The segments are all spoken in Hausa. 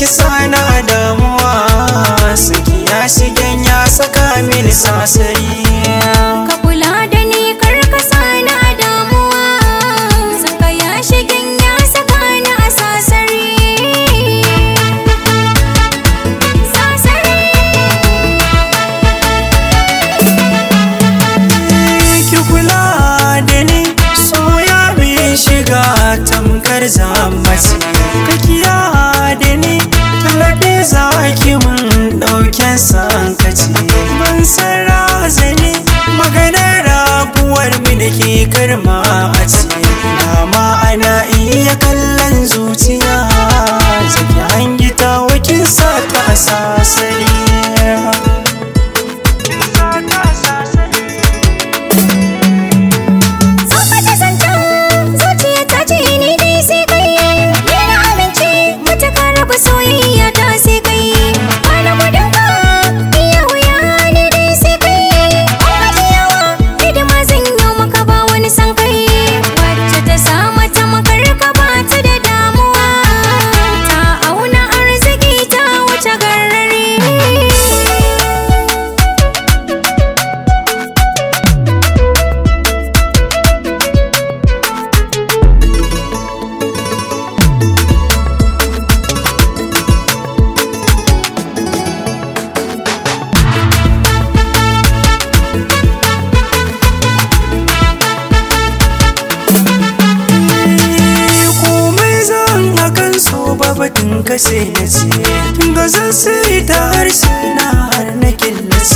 Sana damuwa saki ya shigen ya saka mini sasari. Ka kula da ni kar ka sana damuwa, saka ya shigen ya saka ni a sasari. Sasari ki kula da ni, so ya bi shiga tamkar zamaci. Ka kiya da ni talabe zaki mun ɗauken sankaci. Ban san razani maganar rabuwar mu da ke karma a ce, dama ana iya kallon zuciya zaki hangi ta wakin sa ta sasari. soyayya ta sai kai wani gudun ka iya wuya ne dai sai kai yawa hidima zan yi maka ba wani san kai wacce ta samu ta makar ka ba ta da damuwa ta auna arziki ta wuce garari. Batun kashe na ce ga zan sai ta harshe na har na killace,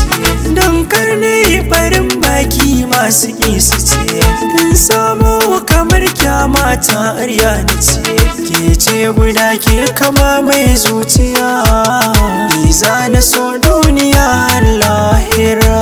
don karni farin baki masu su ce in samu kamar kyamata arya na ce ke ce guda ke kama mai zuciya ni za na so duniya har lahira.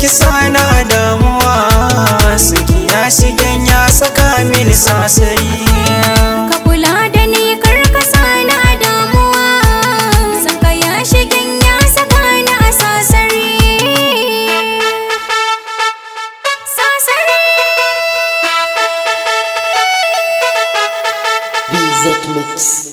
Ki sana damuwa saki ya shigen ya saka mini sasari. Ka kula da ni kar ka sana damuwa, saka ya shigen ya saka ni a sasari. Sasari Music Mix.